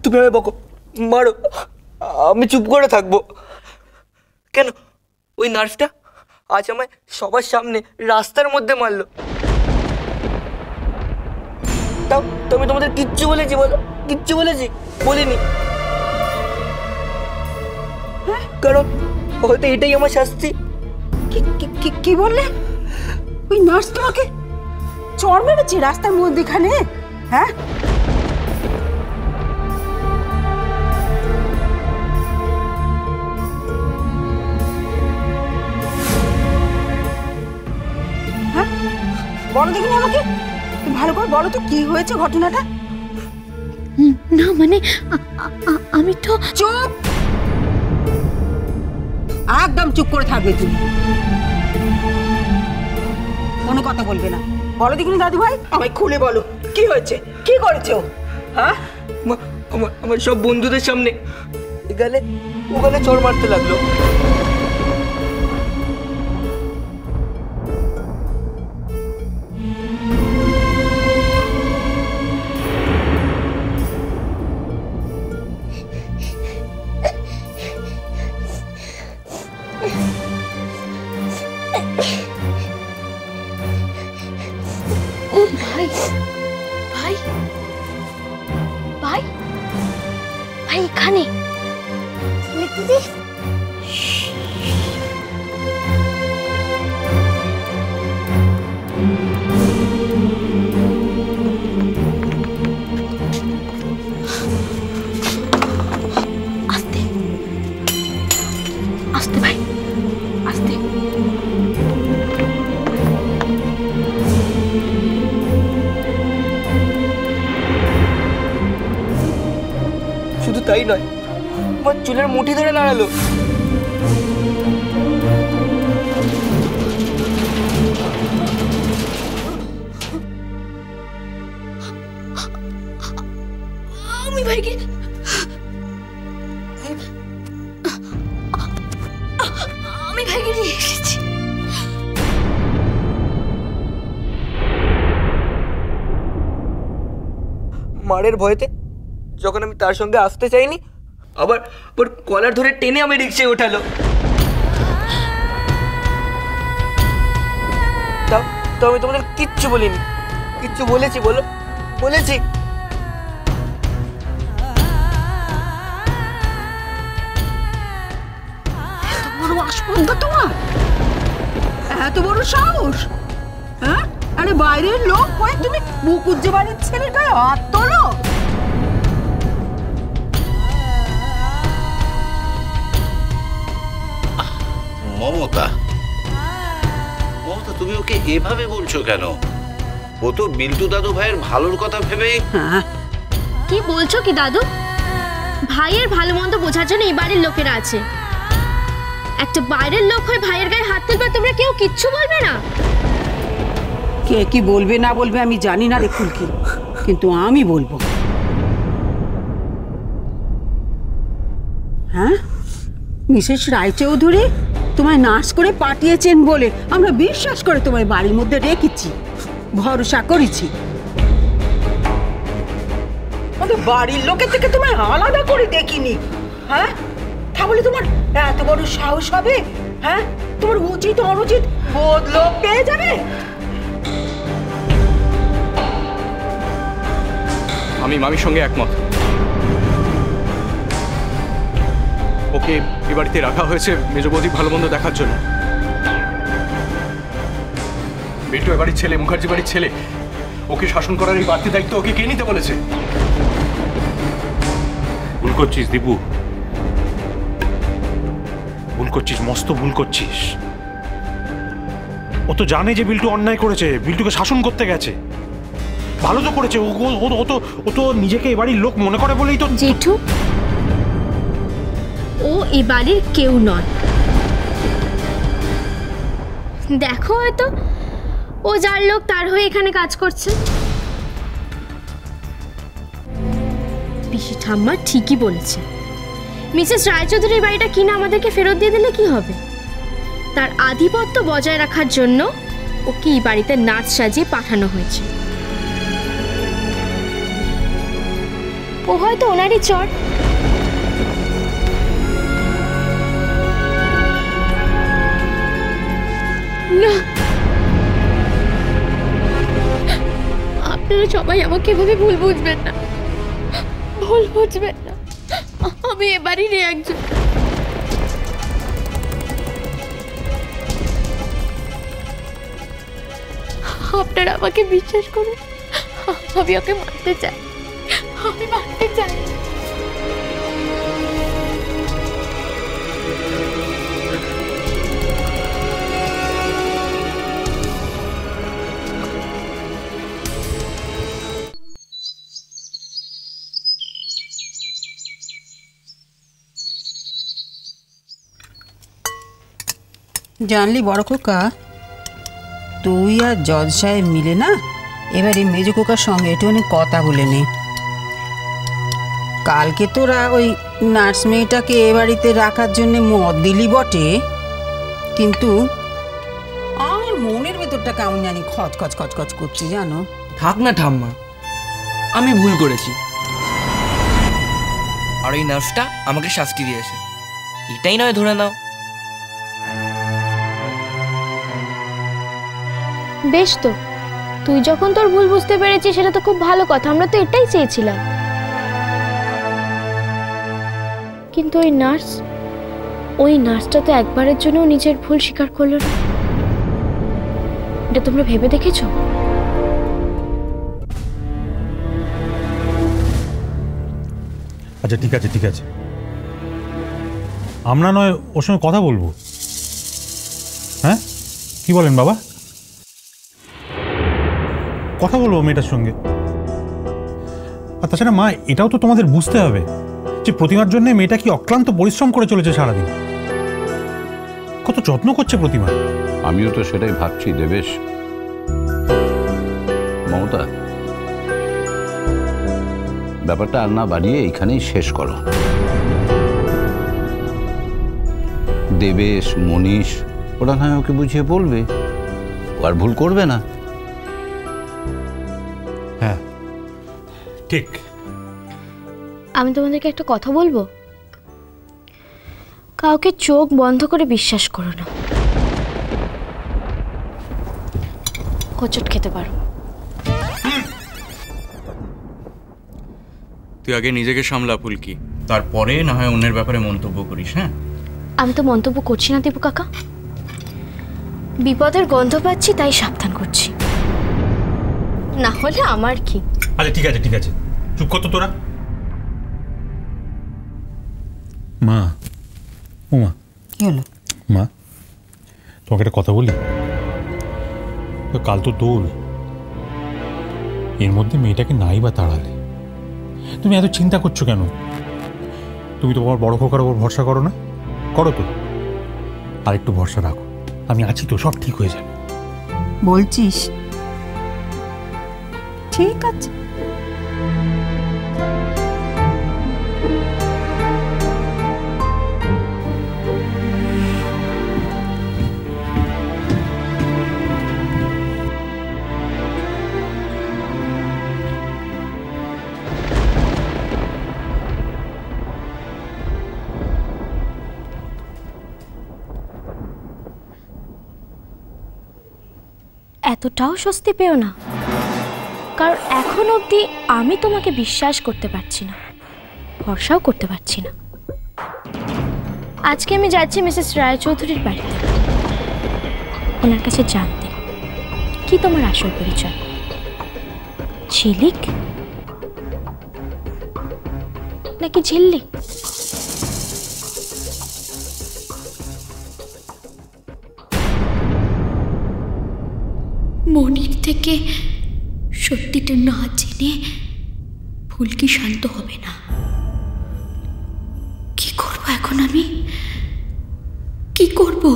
তুমি আমায় বকো, মারো, আমি চুপ করে থাকবো কেন? ওই নার্সটা আজ আমায় সবার সামনে রাস্তার মধ্যে মারলো, তাও তুমি তোমাদের কিচ্ছু বলেছি? বলো, কিচ্ছু বলেছি? বলিনি, কারণ হয়তো এটাই আমার শাস্তি। কি বললে? ওই নার্স তোমাকে চড় মেরেছে রাস্তার মধ্যেখানে? হ্যাঁ, বলো দেখিনি আমাকে, ভালো করে বলো তো কি হয়েছে ঘটনাটা। না মানে আমি তো। চুপ, একদম চুপ করে থাকবে তুমি, কোনো কথা বলবে না। বলো দেখিনি দাদু ভাই, আমায় খুলে বলো কি হয়েছে, কি করেছো? হ্যাঁ, আমার সব বন্ধুদের সামনে এগালে ওগালে চড় মারতে লাগলো। ভাই ভাই ভাই ভাই এখানে দিদি। আস্তে আস্তে ভাই, আস্তে। শুধু তাই নয়, আমার চুলের মুঠি ধরে নাড়ালো। আমি ভাইকে নিয়ে এসেছি। মারের ভয়েতে যখন আমি তার সঙ্গে আসতে চাইনি, আবার ওর কলার ধরে টেনে আমি রিক্সায় ওঠালো। তো আমি তোমাদের কিচ্ছু বলিনি? কিচ্ছু বলেছি? বলো, বলেছি? এত বড় আসপর্দা তোমার, এত বড় সাহস! হ্যাঁ, আরে বাইরের লোক হয়ে তুমি মুকুজ্জে বাড়ির ছেলের গায়ে হাত তোলো? মমতা, মমতা তুমি ওকে এভাবে বলছো কেন? ও তো বিল্টু দাদু ভাইয়ের ভালোর কথা ভেবে। কি বলছো কি দাদু? ভাইয়ের ভালো মন্দ বোঝার জন্য এই বাড়ির লোকেরা আছে। একটা বাইরের লোক হয়ে ভাইয়ের গায়ে হাত তুলবে, তোমরা কেউ কিচ্ছু বলবে না? কে কি বলবে না বলবে আমি জানি না রে ফুলকি, কিন্তু আমি বলবো। হ্যাঁ, মিসেস রায়চৌধুরী তোমায় নার্স করে পাঠিয়েছেন বলে আমরা বিশ্বাস করে তোমায় বাড়ির মধ্যে রেখেছি, ভরসা করেছি। বাড়ির লোকের থেকে তোমায় আলাদা করে দেখিনি। হ্যাঁ, তাহলে তোমার এত বড় সাহস হবে? হ্যাঁ, তোমার উচিত অনুচিত বদল পেয়ে যাবে। আমি মামির সঙ্গে একমত। ওকে এ বাড়িতে রাখা হয়েছে মেজ বৌদি ভালো মন্দ দেখার জন্য। বিল্টু এ বাড়ির ছেলে, মুখার্জি বাড়ির ছেলে, ওকে শাসন করার এই বাড়তি দায়িত্ব ওকে কে নিতে বলেছে? ভুল করছিস দীপু, ভুল করছিস, মস্ত ভুল করছিস। ও তো জানে যে বিল্টু অন্যায় করেছে, বিল্টুকে শাসন করতে গেছে। ভালো তো করেছে, ও তো নিজেকে এ বাড়ির লোক মনে করে বলেই তো। জেঠু, ও এ বাড়ির কেউ নয়। দেখো হয়তো ও যার লোক তার হয়ে এখানে কাজ করছে। পিসি ঠাম্মা ঠিকই বলেছে, মিসেস রায়চৌধুরীর বাড়িটা কিনা আমাদেরকে ফেরত দিয়ে দিলে কি হবে? তার আধিপত্য বজায় রাখার জন্য ওকে এই বাড়িতে নাচ সাজিয়ে পাঠানো হয়েছে। ও হয়তো ওনারই চর। না, আপনারা সবাই আমাকে এভাবে ভুল বুঝবেন না, ভুল বুঝবেন না। আমি এবারেরই একজন। আপনারা আমাকে বিশ্বাস করুন, আমি ওকে মারতে চাই, আমি মারতে চাই। জানলি বড় খোকা, তুই আর জজ সাহেব মিলে না এবার এই মেজো খোকার সঙ্গে একটুখানি কথা বলে নে। কালকে তোরা ওই নার্স মেয়েটাকে এ বাড়িতে রাখার জন্য মত দিলি বটে, কিন্তু আমার মনের ভেতরটা কেমন জানি খচখচ খচখচ করছে জানো। থাক না ঠাম্মা, আমি ভুল করেছি, আর ওই নার্সটা আমাকে শাস্তি দিয়েছে, এটাই নয় ধরে নাও। বেশ, তো তুই যখন তোর ভুল বুঝতে পেরেছিস সেটা তো খুব ভালো কথা, আমরা তো এটাই চেয়েছিলাম। কিন্তু ওই নার্সটা তো একবারের জন্য নিজের ভুল স্বীকার করলো না। এটা তোমরা ভেবে দেখেছো? আচ্ছা ঠিক আছে ঠিক আছে, আমরা নয় ওর সঙ্গে কথা বলবো। হ্যাঁ কি বলেন বাবা? কথা বলবো মেয়েটার সঙ্গে। আর তাছাড়া মা, এটাও তো তোমাদের বুঝতে হবে যে প্রতিমার জন্য মেয়েটা কি অক্লান্ত পরিশ্রম করে চলেছে সারাদিন, কত যত্ন করছে প্রতিমা। আমিও তো সেটাই ভাবছি দেবেশ। মমতা, ব্যাপারটা আর না বাড়িয়ে এইখানেই শেষ করো। দেবেশ, মনীষ, ওরা নয় ওকে বুঝিয়ে বলবে, ও আর ভুল করবে না। হ্যাঁ ঠিক। আমি তোমাদেরকে একটা কথা বলবো, কাউকে চোখ বন্ধ করে বিশ্বাস করো না, হোঁচট খেতে পারো। তুই আগে নিজেকে সামলা ফুলকি, তারপরে না হয় অন্যের ব্যাপারে মন্তব্য করিস। হ্যাঁ, আমি তো মন্তব্য করছি না দীপু কাকা, বিপদের গন্ধ পাচ্ছি তাই সাবধান করছি, না হলে আমার কি। আচ্ছা ঠিক আছে ঠিক আছে, চুপ কর তো তোরা। মা, ও মা, কি হলো? মা তোমাকে একটা কথা বলি। কাল তো দোল, এর মধ্যে মেয়েটাকে নাই বা তাড়ালে, তুমি এত চিন্তা করছো কেন? তুমি তো তোমার বড় খোকার ওপর ভরসা করো না? করো তো, আর একটু ভরসা রাখো, আমি আছি তো, সব ঠিক হয়ে যাবে। বলছিস? ঠিক আছে। এতটাও স্বস্তি পেও না, কারণ এখন অবধি আমি তোমাকে বিশ্বাস করতে পারছি না, ভরসাও করতে পারছি না। আজকে আমি যাচ্ছি মিসেস রায়চৌধুরীর বাড়িতে, ওনার কাছে জানতে কি তোমার আসল পরিচয়। ঝিলিক নাকি ঝিল্লিক? মনির থেকে সত্যিটা না জেনে ফুলকি শান্ত হবে না। কি করবো এখন আমি? কি করবো?